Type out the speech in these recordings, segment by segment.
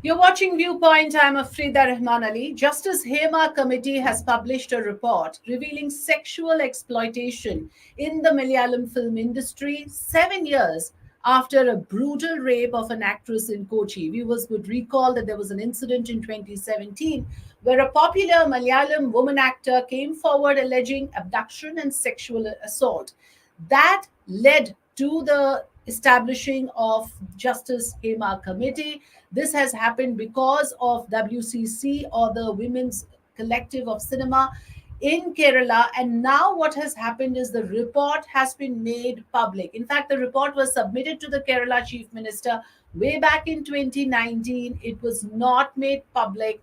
You're watching Viewpoint. I'm Afrida Rahman Ali. Justice Hema Committee has published a report revealing sexual exploitation in the Malayalam film industry 7 years after a brutal rape of an actress in Kochi. Viewers would recall that there was an incident in 2017 where a popular Malayalam woman actor came forward alleging abduction and sexual assault. That led to the establishing of Justice Hema Committee. This has happened because of WCC, or the Women's Collective of Cinema in Kerala. And now what has happened is the report has been made public. In fact, the report was submitted to the Kerala Chief Minister way back in 2019. It was not made public.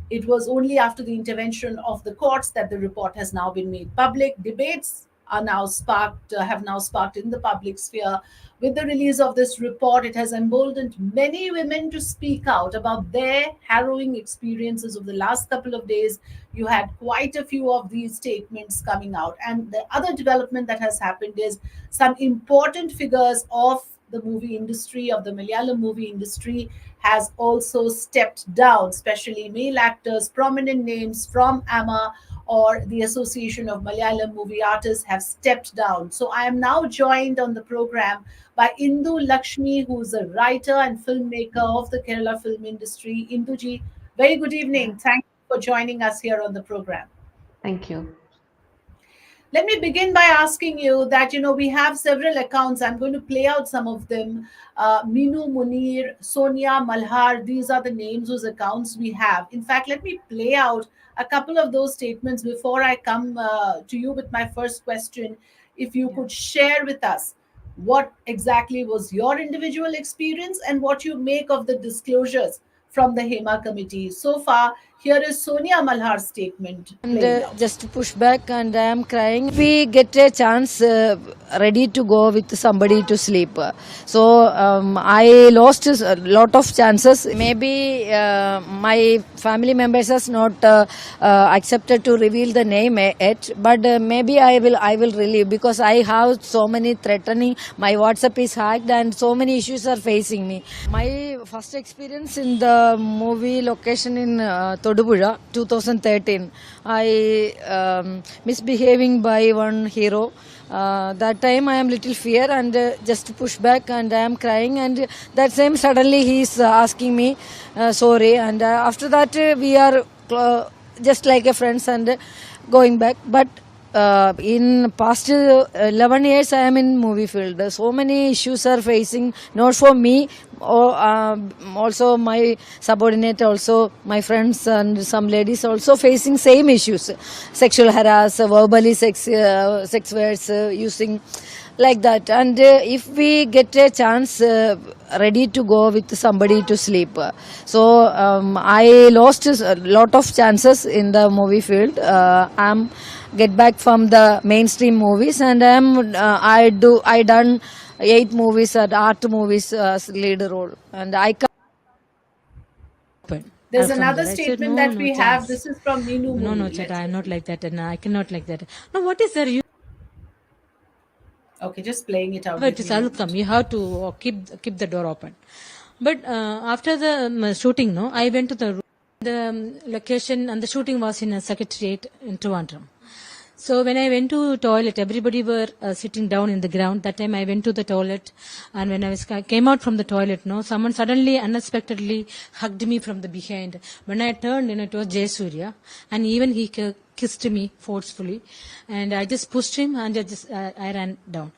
It was only after the intervention of the courts that the report has now been made public. Debates are now sparked, have now sparked in the public sphere. With the release of this report, it has emboldened many women to speak out about their harrowing experiences of the last couple of days. You had quite a few of these statements coming out. And the other development that has happened is some important figures of the movie industry, of the Malayalam movie industry, has also stepped down, especially male actors, prominent names from AMA or the Association of Malayalam Movie Artists have stepped down. So I am now joined on the program by Indu-Lakshmi, who's a writer and filmmaker of the Kerala film industry. Induji, very good Yeah, evening. Thank you for joining us here on the program. thank you. Let me begin by asking you that, we have several accounts. I'm going to play out some of them. Minu Munir, Sonia Malhar, these are the names whose accounts we have. In fact, let me play out a couple of those statements before I come to you with my first question. If you Yeah. could share with us what exactly was your individual experience and what you make of the disclosures from the Hema committee. So far, here is Sonia Malhar's statement And playing out. just to push back, and I am crying. We get a chance, ready to go with somebody to sleep. So I lost a lot of chances. Maybe my family members has not accepted to reveal the name yet, but maybe I will relieve, because I have so many threatening. My WhatsApp is hacked, and so many issues are facing me. My first experience in the movie location in Todupuzha, 2013. I misbehaving by one hero. That time I am little fear, and just push back, and I am crying, and that same suddenly he is asking me sorry, and after that we are just like a friends, and going back. But in past 11 years I am in movie field. So many issues are facing, not for me, or also my subordinate, also my friends and some ladies also facing same issues: sexual harass, verbally sex words, using like that. And if we get a chance, ready to go with somebody to sleep. So I lost a lot of chances in the movie field. I'm get back from the mainstream movies, and I done 8 movies at art movies as lead role, and I can open. There's From another there I said, statement no, that no we have. chance. This is from Minu No, no, Munir. chat, Let's I'm not listen. like that, and I cannot like that. No, what is there? You Okay, just playing it out have with it is me a welcome. moment. You have to keep the door open. But after the shooting, no, I went to the location, and the shooting was in a secretariat in Trivandrum. So when I went to toilet, everybody were sitting down in the ground. That time I went to the toilet, and when came out from the toilet, no, someone suddenly, unexpectedly hugged me from the behind. When I turned, it was Jay Surya, and even he kissed me forcefully, and I just pushed him, and I ran down.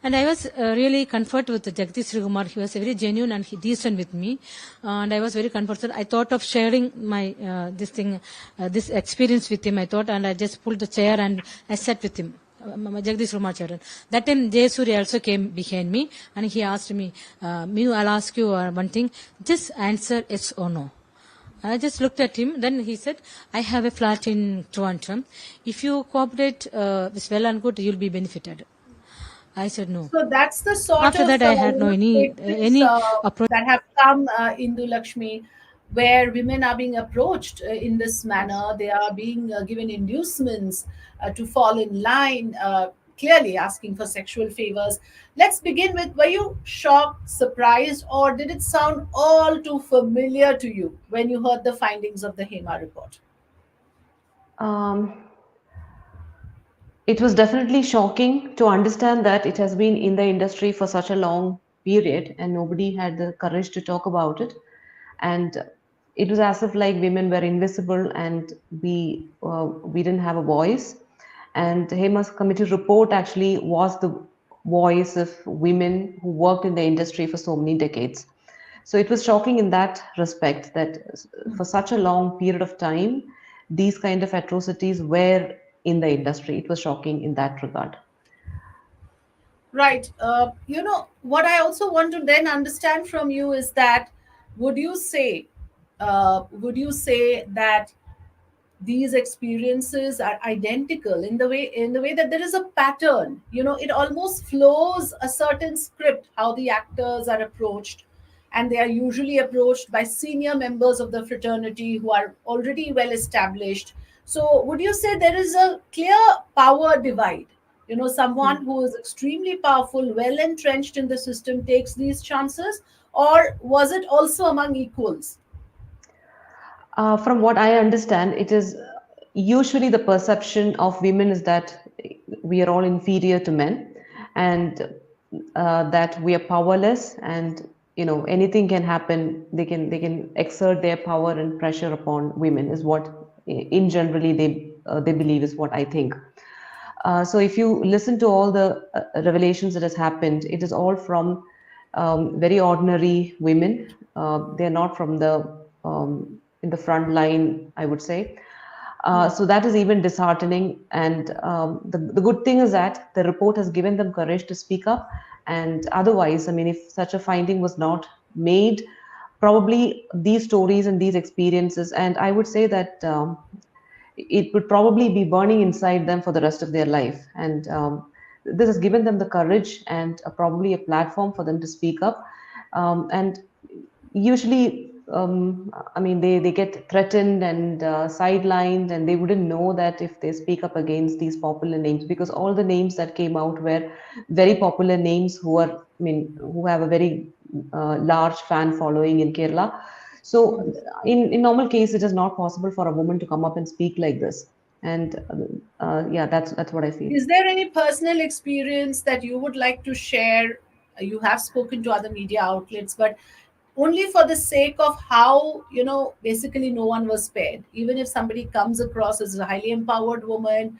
And I was really comforted with Jagdish Kumar. He was very genuine and he decent with me, and I was very comforted. I thought of sharing my this experience with him. I thought, and I just pulled the chair and I sat with him. Jagdish Kumar Charan. That time Jay Surya also came behind me, and he asked me, Mew, I'll ask you one thing. Just answer yes or no. I just looked at him. Then he said, I have a flat in Toronto. If you cooperate this well and good, you'll be benefited. I said no. So that's the sort After of that, I had no statements any approach. that have come, Indu Lakshmi, where women are being approached in this manner. They are being given inducements to fall in line. clearly asking for sexual favors. Let's begin with, were you shocked, surprised, or did it sound all too familiar to you when you heard the findings of the Hema report? Um, it was definitely shocking to understand that it has been in the industry for such a long period and nobody had the courage to talk about it. And it was as if like women were invisible and we didn't have a voice. And Hema's committee report actually was the voice of women who worked in the industry for so many decades. So it was shocking in that respect that for such a long period of time, these kind of atrocities were in the industry. It was shocking in that regard. Right. What I also want to then understand from you is that, would you say, that these experiences are identical in the way that there is a pattern? It almost flows a certain script how the actors are approached, and they are usually approached by senior members of the fraternity who are already well established. So would you say there is a clear power divide? Someone who is extremely powerful, well entrenched in the system, takes these chances, or was it also among equals? From what I understand, it is usually the perception of women is that we are all inferior to men, and that we are powerless, and anything can happen. They can exert their power and pressure upon women is what in generally they believe is what I think. So if you listen to all the revelations that has happened, it is all from very ordinary women. They're not from the in the front line, I would say. So that is even disheartening. And the good thing is that the report has given them courage to speak up. And otherwise, I mean, if such a finding was not made, probably these stories and these experiences, and I would say that it would probably be burning inside them for the rest of their life. And this has given them the courage and probably a platform for them to speak up. And usually, I mean, they get threatened and sidelined, and they wouldn't know that if they speak up against these popular names, because all the names that came out were very popular names who are, I mean, who have a very large fan following in Kerala. So, in normal case, it is not possible for a woman to come up and speak like this. And yeah, that's what I feel. Is there any personal experience that you would like to share? You have spoken to other media outlets, but only for the sake of how, basically no one was spared. Even if somebody comes across as a highly empowered woman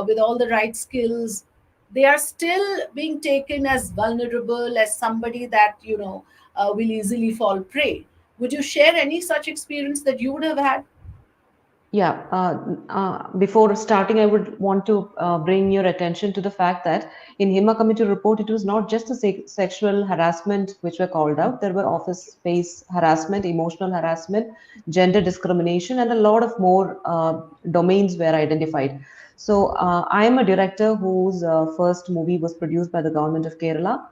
with all the right skills, they are still being taken as vulnerable, as somebody that, will easily fall prey. Would you share any such experience that you would have had? Yeah, before starting, I would want to bring your attention to the fact that in Hema Committee report, it was not just the sexual harassment which were called out. There were office space harassment, emotional harassment, gender discrimination, and a lot of more domains were identified. So I am a director whose first movie was produced by the government of Kerala.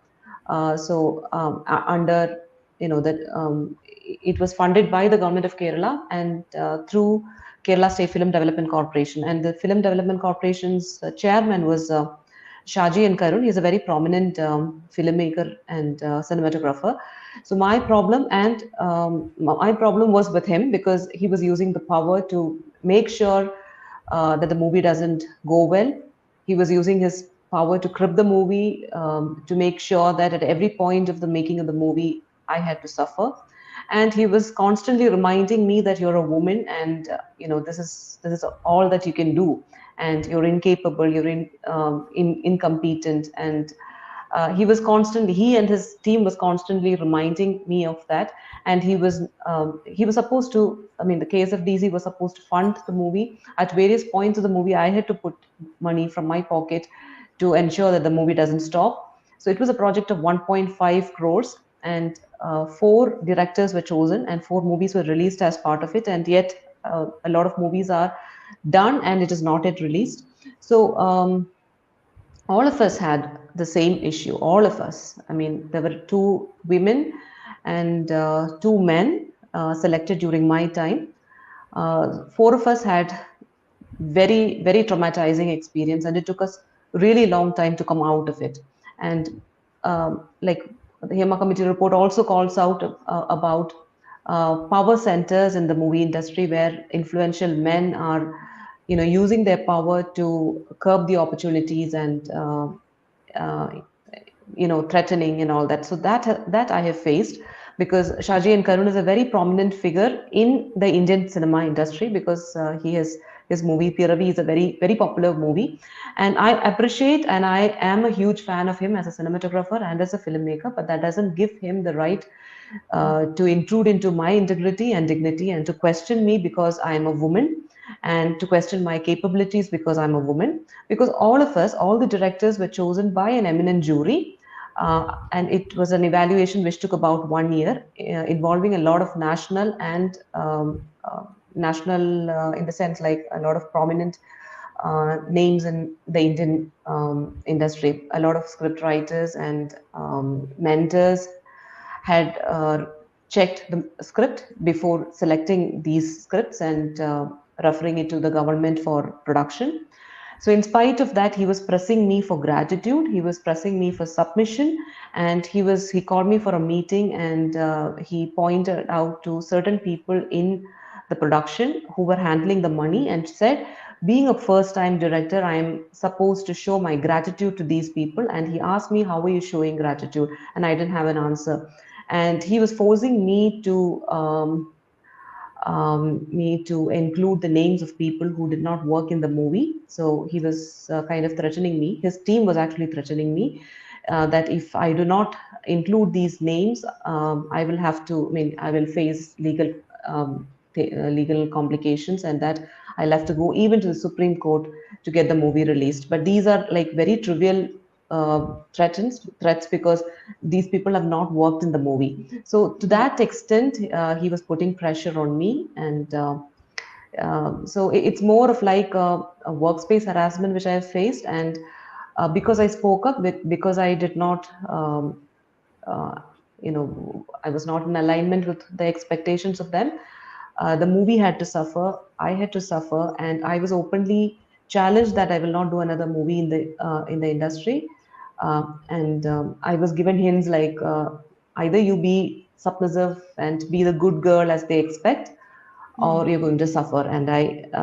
Under that it was funded by the government of Kerala and through Kerala State Film Development Corporation. And the Film Development Corporation's chairman was Shaji and Karun. He's a very prominent filmmaker and cinematographer. So my problem was with him because he was using the power to make sure that the movie doesn't go well. He was using his power to crib the movie, to make sure that at every point of the making of the movie, I had to suffer. And he was constantly reminding me that you're a woman, and this is all that you can do, and you're incapable, you're incompetent, and he and his team was constantly reminding me of that. And he was supposed to, I mean, the KSFDC was supposed to fund the movie. At various points of the movie, I had to put money from my pocket to ensure that the movie doesn't stop. So it was a project of 1.5 crores, and four directors were chosen and four movies were released as part of it. And yet a lot of movies are done and it is not yet released. So all of us had the same issue. All of us. I mean, there were two women and two men selected during my time. Four of us had very, very traumatizing experience, and it took us really long time to come out of it. And like the Hema Committee report also calls out about power centers in the movie industry where influential men are, using their power to curb the opportunities and uh, threatening and all that. So that I have faced, because Shaji and Karun is a very prominent figure in the Indian cinema industry, because he has his movie Piravi is a very very popular movie, and I appreciate and I am a huge fan of him as a cinematographer and as a filmmaker. But that doesn't give him the right to intrude into my integrity and dignity, and to question me because I am a woman, and to question my capabilities because I'm a woman. Because all of us, all the directors were chosen by an eminent jury, and it was an evaluation which took about 1 year, involving a lot of national and national, in the sense like a lot of prominent names in the Indian industry. A lot of script writers and mentors had checked the script before selecting these scripts and referring it to the government for production. So, in spite of that, he was pressing me for gratitude. He was pressing me for submission, and he called me for a meeting, and he pointed out to certain people in the production who were handling the money, and said, being a first time director, I am supposed to show my gratitude to these people. And he asked me, how are you showing gratitude? And I didn't have an answer. And he was forcing me to include the names of people who did not work in the movie. So he was kind of threatening me. His team was actually threatening me, that if I do not include these names, I will have to, I mean, I will face legal complications, and that I'll have to go even to the Supreme Court to get the movie released. But these are like very trivial threats, because these people have not worked in the movie. So to that extent, he was putting pressure on me, and so it's more of like a workspace harassment which I have faced. And because I spoke up, because I did not, uh, I was not in alignment with the expectations of them. The movie had to suffer. I had to suffer, and I was openly challenged that I will not do another movie in the industry. And I was given hints like, either you be submissive and be the good girl as they expect, or you're going to suffer. And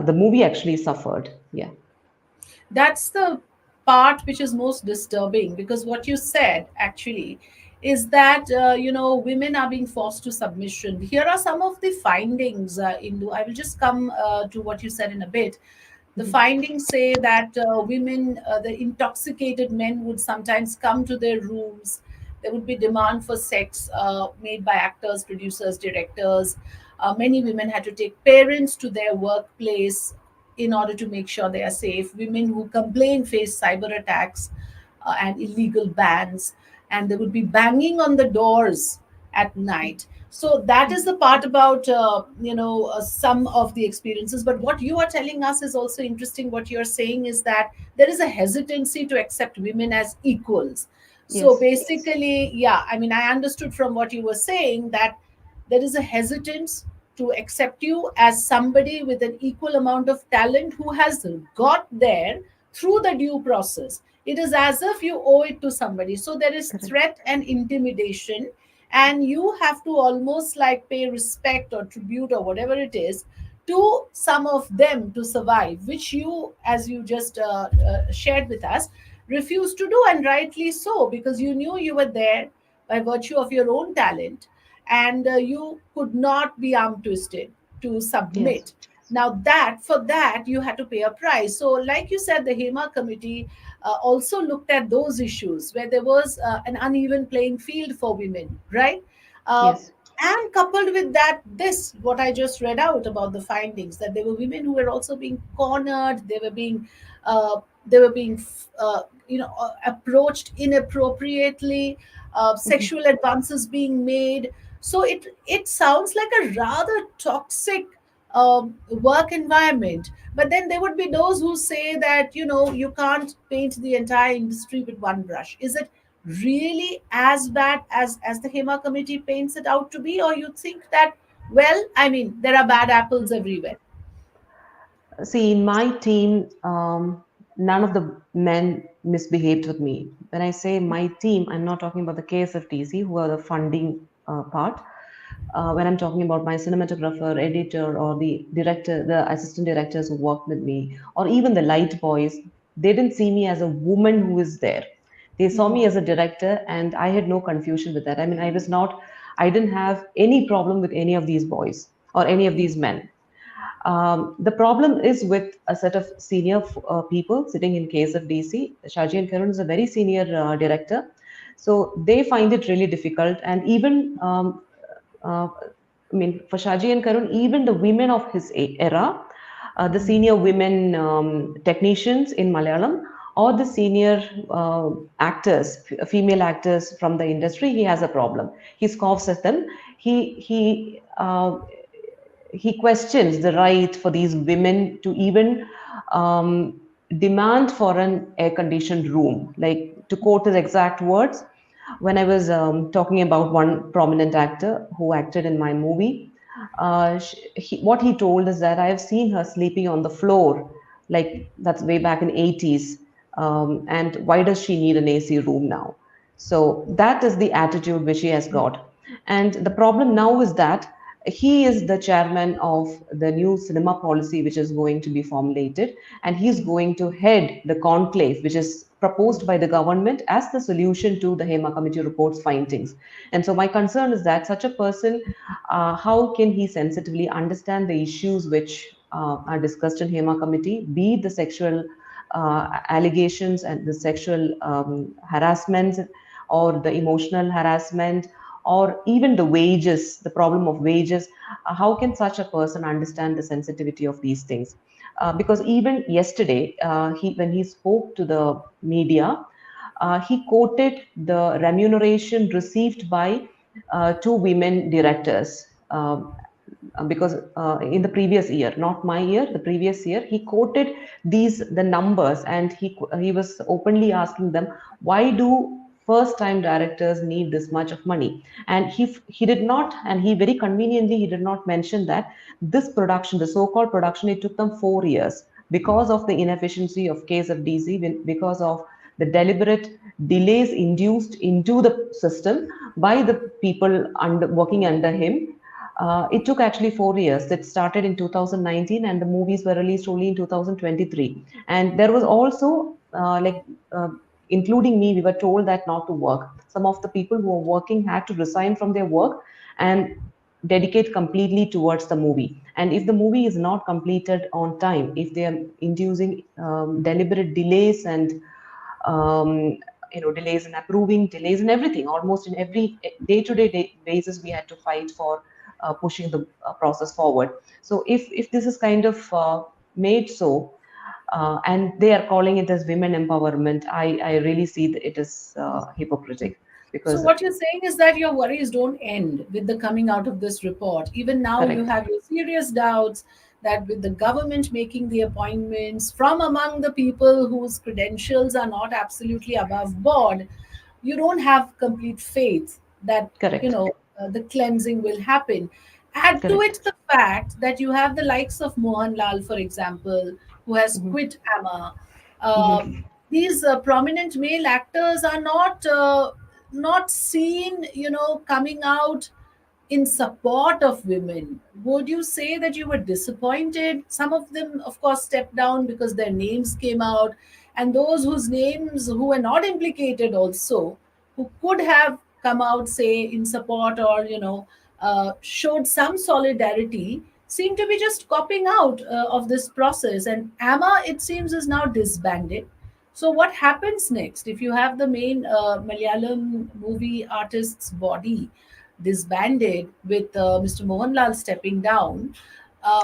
the movie actually suffered. Yeah. That's the part which is most disturbing, because what you said actually is that women are being forced to submission. Here are some of the findings. Indu, I will just come to what you said in a bit. The findings say that women, the intoxicated men would sometimes come to their rooms. There would be demand for sex made by actors, producers, directors. Many women had to take parents to their workplace in order to make sure they are safe. Women who complain face cyber attacks and illegal bans, and there would be banging on the doors at night. So that is the part about some of the experiences. But what you are telling us is also interesting. What you're saying is that there is a hesitancy to accept women as equals. So Yes. basically, yeah, I mean, I understood from what you were saying that there is a hesitance to accept you as somebody with an equal amount of talent who has got there through the due process. It is as if you owe it to somebody. So there is Correct. threat and intimidation, and you have to almost like pay respect or tribute or whatever it is to some of them to survive, which you, as you just shared with us, refused to do, and rightly so, because you knew you were there by virtue of your own talent, and you could not be arm twisted to Yes. submit. Now that for that you had to pay a price. So like you said, the Hema committee also looked at those issues where there was an uneven playing field for women, right? uh, Yes. and coupled with that, this what I just read out about the findings, that there were women who were also being cornered. They were being approached inappropriately, sexual advances being made. So it sounds like a rather toxic work environment. But then there would be those who say that you can't paint the entire industry with one brush. Is it really as bad as the Hema committee paints it out to be, or you think that, well, I mean, there are bad apples everywhere? See, in my team, none of the men misbehaved with me. When I say my team, I'm not talking about the KSFTC, who are the funding part. When I'm talking about my cinematographer, editor, or the director, the assistant directors who worked with me, or even the light boys, they didn't see me as a woman who is there. They saw me as a director, and I had no confusion with that. I mean, I didn't have any problem with any of these boys or any of these men. The problem is with a set of senior people sitting in case of DC. Shaji and Karun is a very senior director, so they find it really difficult. And even, I mean, for Shaji and Karun, even the women of his era, the senior women technicians in Malayalam, or the senior actors, female actors from the industry, he has a problem. He scoffs at them. He questions the right for these women to even demand for an air conditioned room. Like, to quote his exact words, when I was talking about one prominent actor who acted in my movie, what he told is that I have seen her sleeping on the floor, like that's way back in 80s. And why does she need an AC room now? So that is the attitude which he has got. And the problem now is that he is the chairman of the new cinema policy which is going to be formulated, and he's going to head the conclave which is proposed by the government as the solution to the Hema committee report's findings. And so my concern is that such a person, how can he sensitively understand the issues which are discussed in Hema committee, be it the sexual allegations and the sexual harassment, or the emotional harassment, or even the wages, the problem of wages. How can such a person understand the sensitivity of these things? Because even yesterday, when he spoke to the media, he quoted the remuneration received by two women directors. Because in the previous year, not my year, the previous year, he quoted the numbers, and he was openly asking them, why do first time directors need this much of money? And he did not, and he very conveniently, he did not mention that this production, the so called production, it took them 4 years because of the inefficiency of case of DC, because of the deliberate delays induced into the system by the people working under him. It took actually 4 years. It started in 2019, and the movies were released only in 2023. And there was also, including me, we were told that not to work. Some of the people who were working had to resign from their work and dedicate completely towards the movie. And if the movie is not completed on time, if they are inducing deliberate delays and delays in approving, delays in everything, almost in every day-to-day basis, we had to fight for pushing the process forward. So if this is kind of made so, and they are calling it as women empowerment, I really see that it is hypocritical, So because what you're saying is that your worries don't end with the coming out of this report. Even now, you correct, have your serious doubts that with the government making the appointments from among the people whose credentials are not absolutely above board, you don't have complete faith that correct, the cleansing will happen. Add to correct. it the fact that you have the likes of Mohanlal, for example, who has Mhm, quit Hema. mhm. These prominent male actors are not seen, coming out in support of women. Would you say that you were disappointed? Some of them, of course, stepped down because their names came out, and those whose names who were not implicated also, who could have come out, say, in support, or showed some solidarity, seem to be just copping out of this process. And AMA, it seems, is now disbanded. So what happens next if you have the main Malayalam movie artists body disbanded with Mr. Mohanlal stepping down?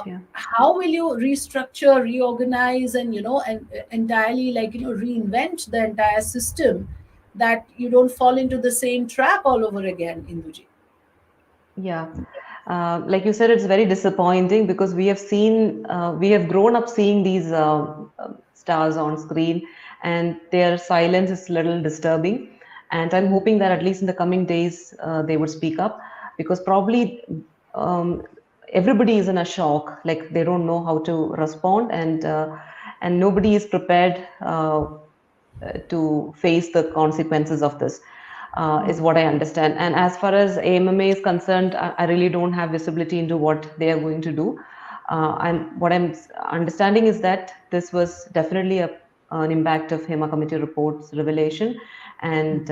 Yeah. How will you restructure, reorganize, and entirely, reinvent the entire system, that you don't fall into the same trap all over again, Induji? Yeah. Like you said, it's very disappointing because we have grown up seeing these stars on screen, and their silence is a little disturbing. And I'm hoping that at least in the coming days, they would speak up, because probably um, everybody is in a shock, like they don't know how to respond. And and nobody is prepared to face the consequences of this, is what I understand. And as far as AMMA is concerned, I really don't have visibility into what they are going to do. And what I'm understanding is that this was definitely an impact of Hema committee reports revelation, and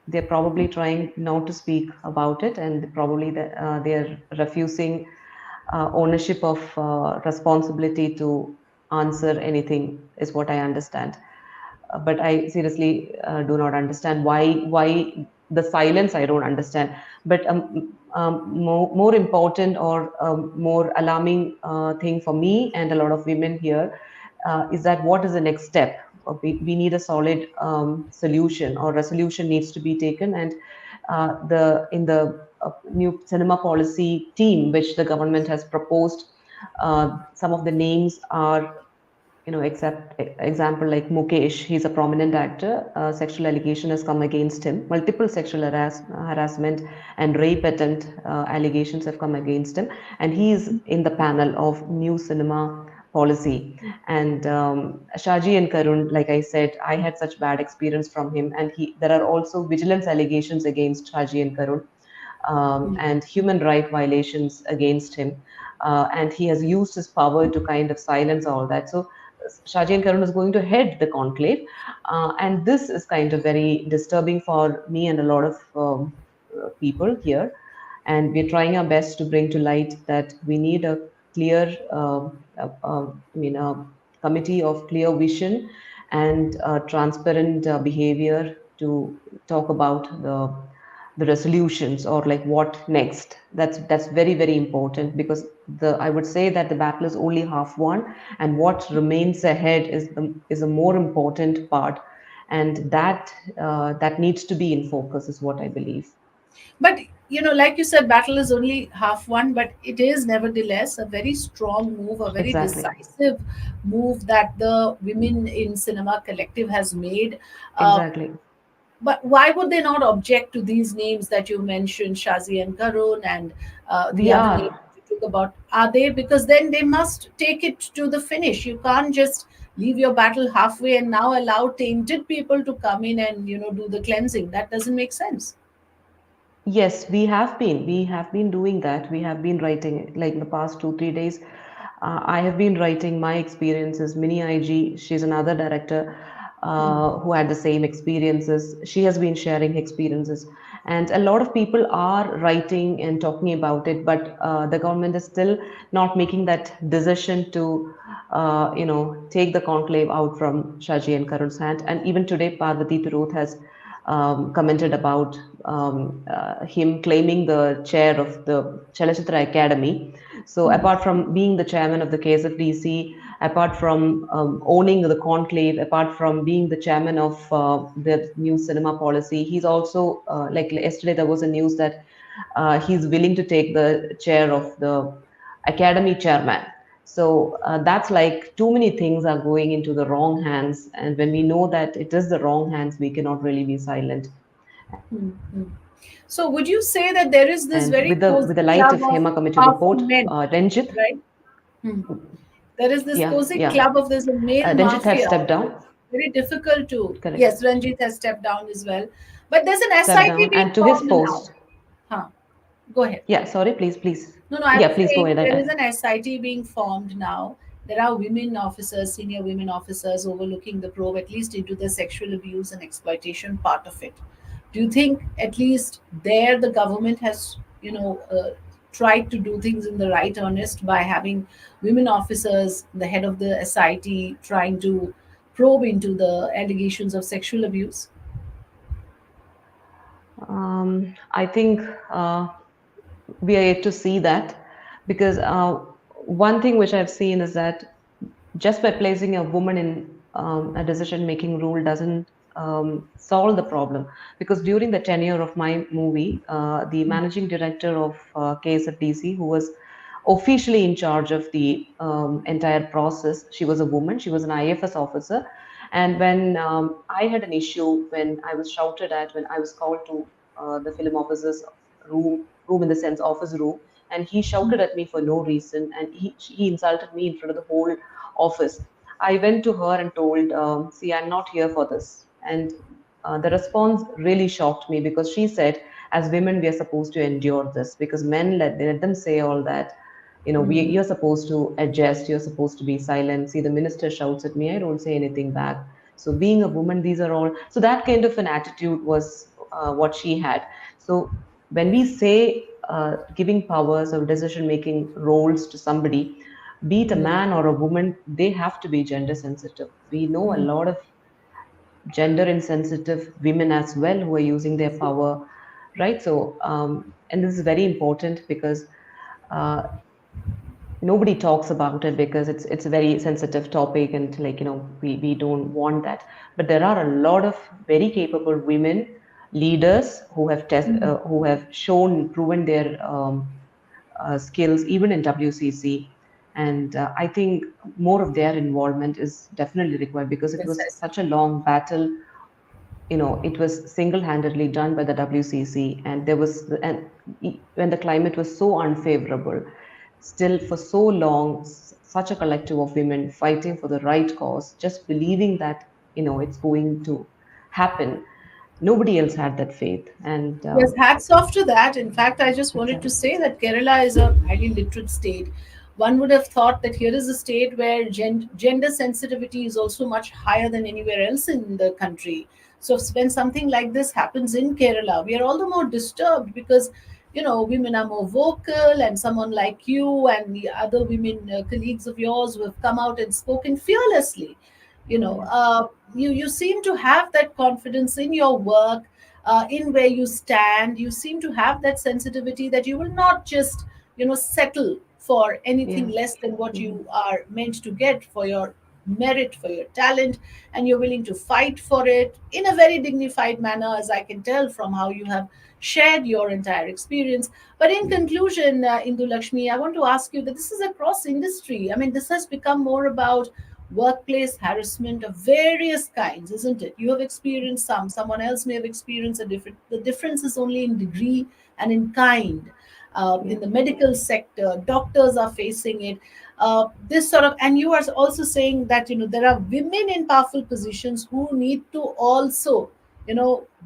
they're probably trying not to speak about it, and probably they're refusing ownership of responsibility to answer anything, is what I understand. But I seriously do not understand why the silence. I don't understand. But more important or more alarming thing for me and a lot of women here is that what is the next step? We need a solid solution, or resolution needs to be taken, and the in the new cinema policy team which the government has proposed, some of the names are, except example like Mukesh. He's a prominent actor. Sexual allegation has come against him. Multiple sexual harassment and rape attempt allegations have come against him, and he is in the panel of new cinema policy. And Shaji and Karun, like I said, I had such bad experience from him, and there are also vigilance allegations against Shaji and Karun, and human right violations against him. And he has used his power to kind of silence all that. So Shaji and Karun is going to head the conclave. And this is kind of very disturbing for me and a lot of people here. And we're trying our best to bring to light that we need a clear, a committee of clear vision and transparent behavior to talk about the resolutions, or like what next. That's very, very important, because I would say that the battle is only half won, and what remains ahead is a more important part, and that needs to be in focus, is what I believe. But like you said, battle is only half won, but it is nevertheless a very strong move, a very Exactly. decisive move that the Women in Cinema Collective has made. Uh, Exactly. but why would they not object to these names that you mentioned, Shazi and Karun, and the We other names are. you talk about? Are they? Because then they must take it to the finish. You can't just leave your battle halfway and now allow tainted people to come in and do the cleansing. That doesn't make sense. Yes, we have been doing that. We have been writing, like in the past 2 3 days. I have been writing my experiences. Mini IG, she's another director who had the same experiences. She has been sharing experiences, and a lot of people are writing and talking about it. But the government is still not making that decision to, take the conclave out from Shaji and Karun's hand. And even today, Parvati Tirot has commented about him claiming the chair of the Chalachitra Academy. So, apart from being the chairman of the KSFDC, apart from owning the conclave, apart from being the chairman of the new cinema policy, he's also, like yesterday, there was a news that he's willing to take the chair of the academy chairman. So that's like too many things are going into the wrong hands. And when we know that it is the wrong hands, we cannot really be silent. Hmm, hmm. So, would you say that there is this And very with cozy the light club of of Hema Committee powerful report, men, Ranjit, right? Hmm. There is this yeah, cozy yeah, club of this male Ranjit has mafia. stepped down. Very difficult to. Correct. Yes, Ranjit has stepped down as well. But there's an Stepped SIT down. being And to his formed now. post, Huh. Go ahead. yeah, sorry, please, please. No, no, I'm Yeah, please go saying ahead. there is an SIT being formed now. There are women officers, senior women officers overlooking the probe, at least into the sexual abuse and exploitation part of it. Do you think at least there the government has, tried to do things in the right earnest by having women officers, the head of the SIT, trying to probe into the allegations of sexual abuse? I think we are yet to see that, because one thing which I've seen is that just by placing a woman in a decision making role doesn't solve the problem. Because during the tenure of my movie, the managing director of KSFDC, who was officially in charge of the entire process, she was a woman, she was an IFS officer. And when I had an issue, when I was shouted at, when I was called to the film officer's room in the sense office room, and he shouted at me for no reason, and he insulted me in front of the whole office. I went to her and told, see, I'm not here for this. And the response really shocked me because she said, as women, we are supposed to endure this because men let them say all that. You're supposed to adjust, you're supposed to be silent. See, the minister shouts at me, I don't say anything back. So, being a woman, these are all. So, that kind of an attitude was what she had. So, when we say giving powers or decision making roles to somebody, be it a man or a woman, they have to be gender sensitive. We know a lot of gender insensitive women as well who are using their power, right? So, and this is very important because uh, nobody talks about it because it's a very sensitive topic, and we don't want that. But there are a lot of very capable women leaders who have shown proven their skills even in WCC. And I think more of their involvement is definitely required because it was Precisely. such a long battle. It was single-handedly done by the WCC, and when the climate was so unfavorable, still for so long, such a collective of women fighting for the right cause, just believing that it's going to happen. Nobody else had that faith, and Yes, hats off to that. In fact, I just wanted to exactly. say that Kerala is a highly literate state. One would have thought that here is a state where gender sensitivity is also much higher than anywhere else in the country. So when something like this happens in Kerala, we are all the more disturbed because women are more vocal, and someone like you and the other women colleagues of yours who have come out and spoken fearlessly. you know Yeah. uh, you seem to have that confidence in your work, in where you stand. You seem to have that sensitivity that you will not just settle for anything Yeah. less than what Mhm. you are meant to get for your merit, for your talent, and you're willing to fight for it in a very dignified manner, as I can tell from how you have shared your entire experience. But in conclusion, Indu Lakshmi, I want to ask you that this is across industry. I mean, this has become more about workplace harassment of various kinds, isn't it? You have experienced some, someone else may have experienced a different. The difference is only in degree and in kind. Yeah. In the medical sector, doctors are facing it. This sort of, and you are also saying that there are women in powerful positions who need to also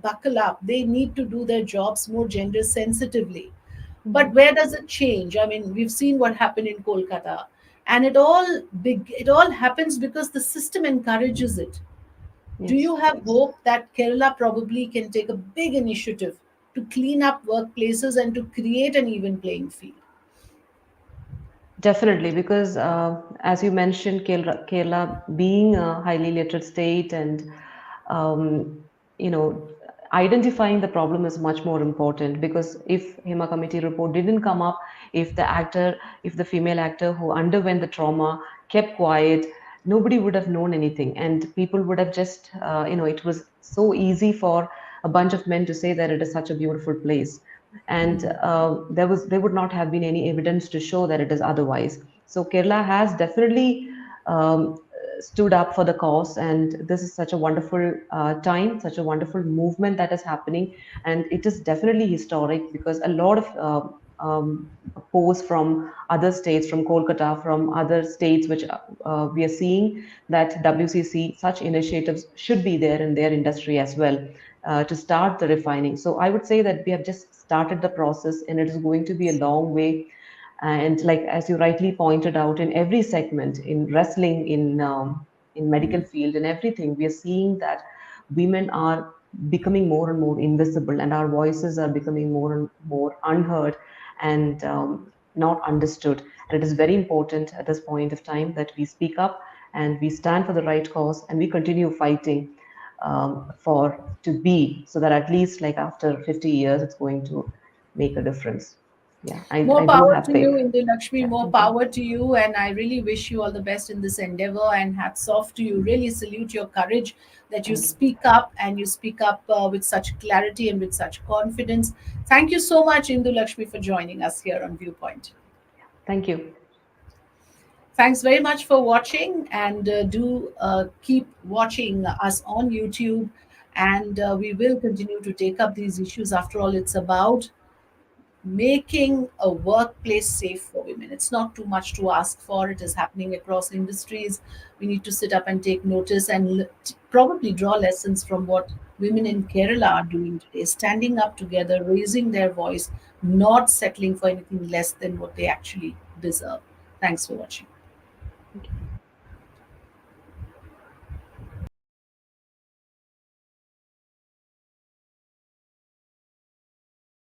buckle up. They need to do their jobs more gender sensitively. But Mhm. where does it change? I mean, we've seen what happened in Kolkata, and it all happens because the system encourages it. Do Yes. you have hope that Kerala probably can take a big initiative to clean up workplaces and to create an even playing field? Definitely, because as you mentioned, Kerala being a highly literate state, and um, you know, identifying the problem is much more important. Because if Hema committee report didn't come up, if the female actor who underwent the trauma kept quiet, nobody would have known anything, and people would have just, it was so easy for a bunch of men to say that it is such a beautiful place, and there would not have been any evidence to show that it is otherwise. So Kerala has definitely stood up for the cause, and this is such a wonderful time, such a wonderful movement that is happening, and it is definitely historic because a lot of posts from other states, from Kolkata, from other states, which we are seeing that WCC, such initiatives should be there in their industry as well, to start the refining. So I would say that we have just started the process, and it is going to be a long way. And like as you rightly pointed out, in every segment, in wrestling, in medical field, and everything, we are seeing that women are becoming more and more invisible, and our voices are becoming more and more unheard, and not understood. And it is very important at this point of time that we speak up and we stand for the right cause, and we continue fighting for to be, so that at least like after 50 years it's going to make a difference. Yeah, More I do power have to you, faith. Indu Lakshmi. Yeah, More thank you. power to you. And I really wish you all the best in this endeavor. And hats off to you. Really salute your courage that you Thank you. speak up, and you speak up with such clarity and with such confidence. Thank you so much, Indu Lakshmi, for joining us here on Viewpoint. Thank you. Thanks very much for watching, and do keep watching us on YouTube. And we will continue to take up these issues. After all, it's about making a workplace safe for women. It's not too much to ask for. It is happening across industries. We need to sit up and take notice and probably draw lessons from what women in Kerala are doing today, standing up together, raising their voice, not settling for anything less than what they actually deserve. Thanks for watching.